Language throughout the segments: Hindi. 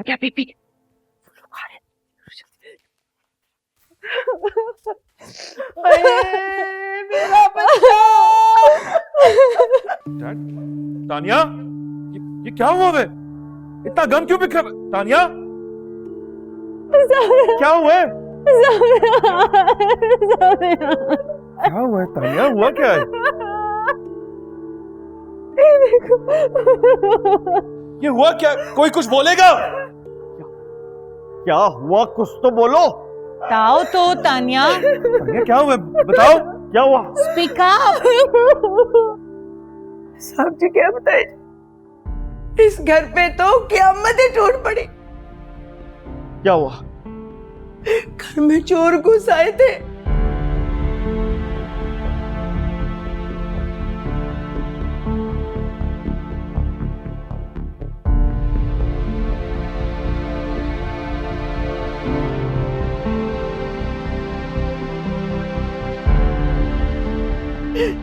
गया बीबी। मेरा बच्चा। तानिया, ये क्या हुआ बे? इतना गम क्यों बिखरा? तानिया, क्या हुआ है? क्या हुआ है तानिया? हुआ क्या है? ये हुआ क्या? कोई कुछ बोलेगा? क्या हुआ? कुछ तो बोलो। बताओ तो तानिया। तानिया क्या हुआ? बताओ क्या हुआ? Speak up. साहब जी क्या बताए, इस घर पे तो क़यामत टूट पड़ी। क्या हुआ? घर में चोर घुस आए थे।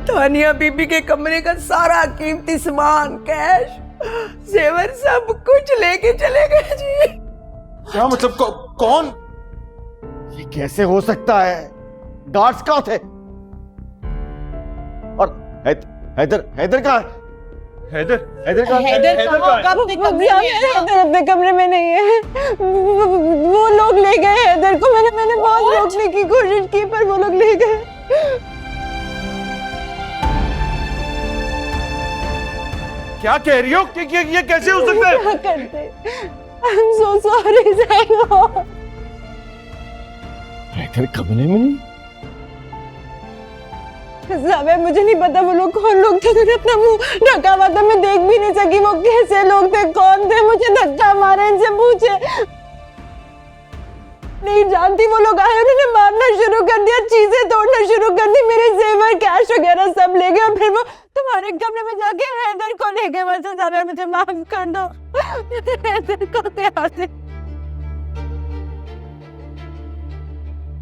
तानिया बीबी के कमरे का सारा कीमती सामान, कैश, जेवर सब कुछ लेके चले गए जी। क्या मतलब? कौन? ये कैसे हो सकता है? गार्ड्स कहाँ थे? और हैदर हैदर कहाँ है? हैदर? हैदर कहाँ है? हैदर कहाँ होगा? अपने कमरे में है। हैदर अपने कमरे में नहीं है। वो लोग ले गए हैदर को। मैंने बहुत रोकने की कोशिश की पर वो लोग ले गए। क्या कह रही हो? कि ये कैसे हो सकता है? क्या करते? I'm so sorry साहब। हैदर कमरे में नहीं? साहब मुझे नहीं पता वो लोग कौन लोग थे। मैंने अपना मुंह ढका हुआ था, मैं देख भी नहीं सकी वो कैसे लोग थे, कौन थे। मुझे धक्का मारे, इनसे पूछे। नहीं जानती। वो लोग आए, उन्होंने मारना शुरू कर दिया, चीजें तोड़ना शुरू कर दी, मेरे जेवर कैश वगैरह सब ले गए। और फिर वो तुम्हारे कमरे में जाके हैदर को ले गए। बस साहब मुझे माफ कर दो। हैदर को प्यार से।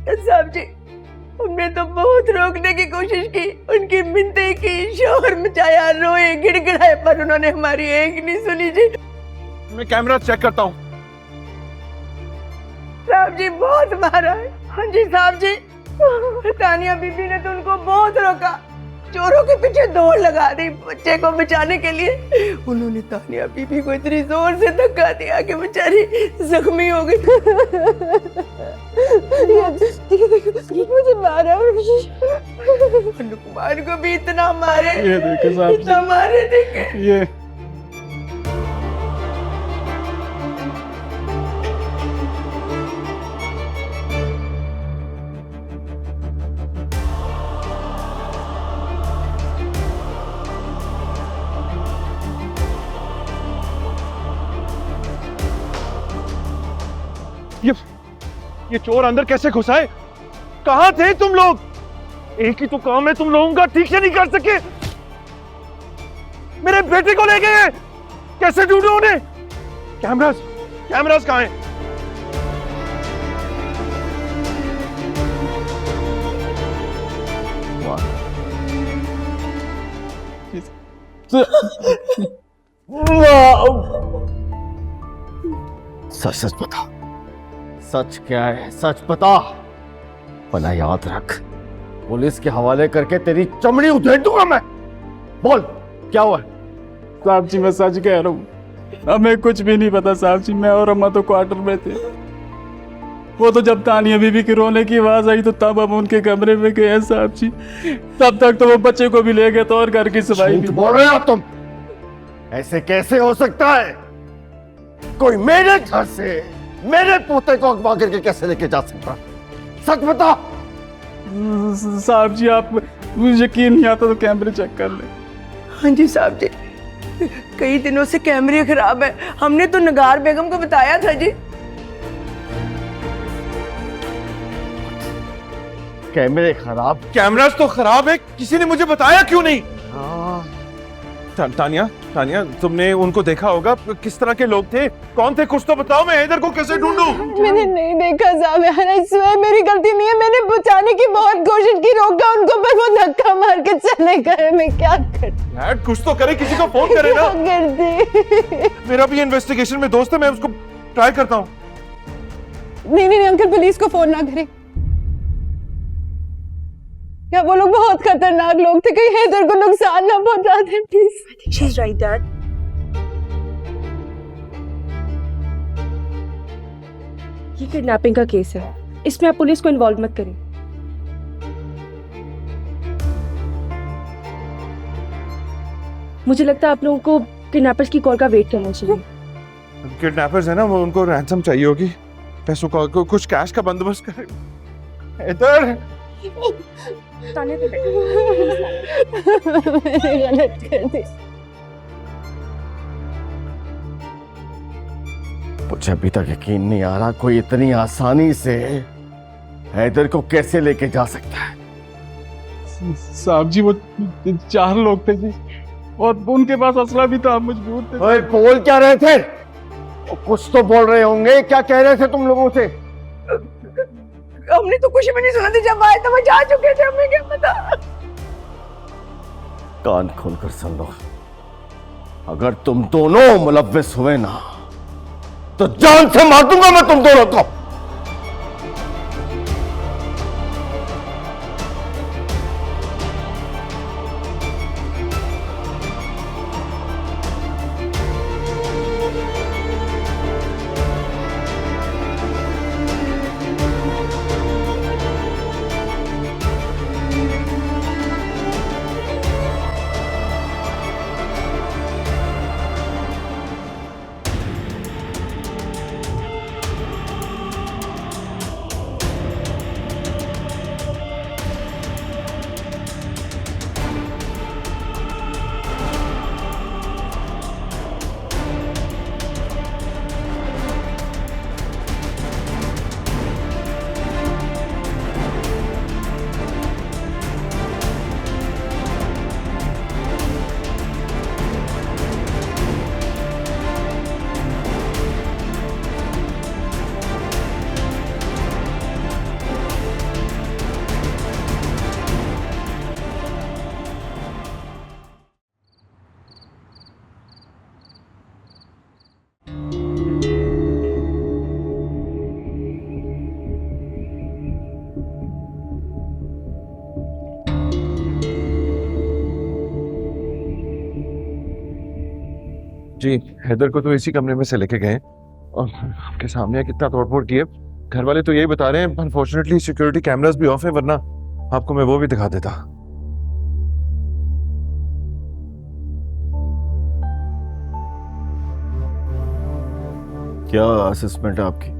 साहब जी हमने तो बहुत रोकने की कोशिश की, उनकी मिन्नतें की, शोर मचाया, रोए गिड़गिड़ाए, पर उन्होंने हमारी एक नहीं सुनी जी। मैं कैमरा चेक करता हूँ। साहब जी बहुत मारा है। हाँ जी साहब जी, तानिया बीबी ने तो उनको बहुत रोका, चोरों के पीछे दौड़ लगा दी बच्चे को बचाने के लिए। उन्होंने तानिया बीबी को इतनी जोर से धक्का दिया कि बेचारी जख्मी हो गई। मुझे मारा। नुकमान को भी इतना मारे, ये देखे साहब जी। इतना मारे देखे। ये ये चोर अंदर कैसे घुस आए? कहां थे तुम लोग? एक ही तो काम है तुम लोगों का, ठीक से नहीं कर सके। मेरे बेटे को ले गए, कैसे ढूंढूं उन्हें? कैमरास कहां हैं? सच सच बता, सच क्या है? सच बता, वरना याद रख पुलिस के हवाले करके तेरी चमड़ी उधेड़ दूंगा मैं। बोल क्या हुआ? साहब जी मैं सच कह रहा हूँ, हमें कुछ भी नहीं पता साहब जी। मैं और अम्मा तो क्वार्टर में थे। वो तो जब तानिया बीबी की रोने की आवाज आई तो तब हम उनके कमरे में गए साहब जी। तब तक तो वो बच्चे को भी ले गए तो और घर की सफाई भी। झूठ बोल रहे हो तुम। ऐसे कैसे हो सकता है? कोई मेरे घर से मेरे पोते को अगवा करके कैसे लेके जा सकता? सच बता। साहब जी आप मुझे यकीन नहीं आता तो कैमरे चेक कर ले। हाँ जी साहब जी, कई दिनों से कैमरे खराब है, हमने तो नगार बेगम को बताया था जी। कैमरे खराब? कैमरास तो खराब है, किसी ने मुझे बताया क्यों नहीं? तानिया, तुमने उनको देखा होगा, किस तरह के लोग थे, कौन थे? कुछ तो बताओ, मैं हैदर को कैसे ढूंढूं? मैंने नहीं देखा साहब यार, इसमें मेरी गलती नहीं है। मैंने बचाने की बहुत कोशिश की, रोका उनको, पर वो धक्का मार के चले गए। मैं क्या कर यार कुछ तो करे, किसी को फोन करे ना। करती। मेरा भी इन्वेस्टिगेशन में दोस्त है, मैं उसको ट्राई करता हूँ। नहीं नहीं नहीं अंकल, पुलिस को फोन ना करें। क्या वो लोग बहुत खतरनाक लोग थे, कहीं हैदर को नुकसान ना पहुंचा दें please. I think she's right, Dad. ये किडनैपिंग का केस है, इसमें आप पुलिस को इन्वॉल्व मत करें। मुझे लगता है आप लोगों को किडनैपर्स की कॉल का वेट करना चाहिए। किडनैपर्स है ना, वो उनको रैंसम चाहिए होगी, पैसों का कुछ कैश का बंदोबस्त करें। इधर तानिया तो मैंने गलत कर दी। मुझे अभी तक यकीन नहीं आ रहा कोई इतनी आसानी से हैदर को कैसे लेके जा सकता है। साहब जी वो 4 लोग थे जी, और उनके पास असला भी था, मजबूर थे। ओए, बोल क्या रहे थे? कुछ तो बोल रहे होंगे, क्या कह रहे थे तुम लोगों से? हमने तो कुछ भी नहीं सुना था, जब आए तो वो जा चुके थे, हमें क्या पता। कान खोलकर सुन लो, अगर तुम दोनों मुलव्विस हुए ना तो जान से मार दूंगा मैं तुम दोनों को। जी, हैदर को तो इसी कमरे में से लेके गए और आपके सामने कितना तोड़फोड़ किए। घर वाले तो यही बता रहे हैं, अनफॉर्चुनेटली सिक्योरिटी कैमरास भी ऑफ है, वरना आपको मैं वो भी दिखा देता। क्या असेसमेंट है आपकी?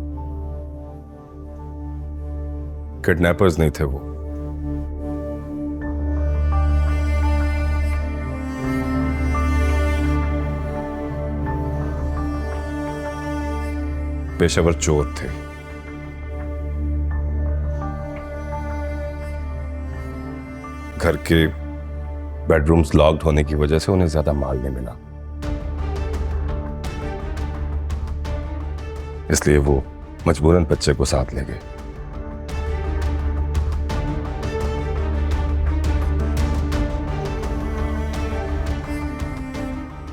किडनैपर्स नहीं थे वो, पेशेवर चोर थे। घर के बेडरूम्स लॉक्ड होने की वजह से उन्हें ज्यादा माल नहीं मिला, इसलिए वो मजबूरन बच्चे को साथ ले गए।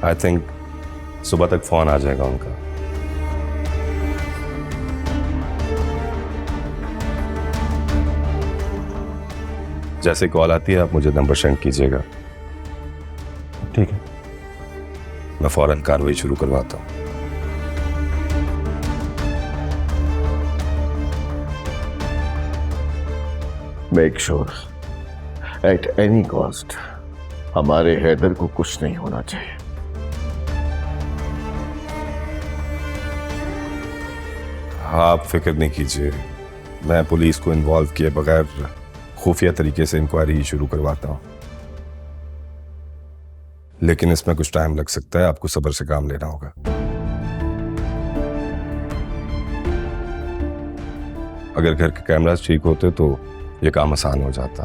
आई थिंक सुबह तक फोन आ जाएगा उनका। जैसे कॉल आती है आप मुझे नंबर सेंड कीजिएगा, ठीक है? मैं फौरन कार्रवाई शुरू करवाता हूं। Make sure at any cost हमारे हैदर को कुछ नहीं होना चाहिए। आप फिक्र नहीं कीजिए, मैं पुलिस को इन्वॉल्व किए बगैर खुफिया तरीके से इंक्वायरी शुरू करवाता हूं, लेकिन इसमें कुछ टाइम लग सकता है, आपको सब्र से काम लेना होगा। अगर घर के कैमरास ठीक होते तो ये काम आसान हो जाता।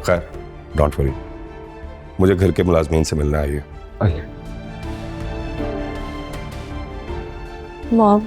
खैर, डोंट वरी, मुझे घर के मुलाजमीन से मिलना है। आइए। मॉम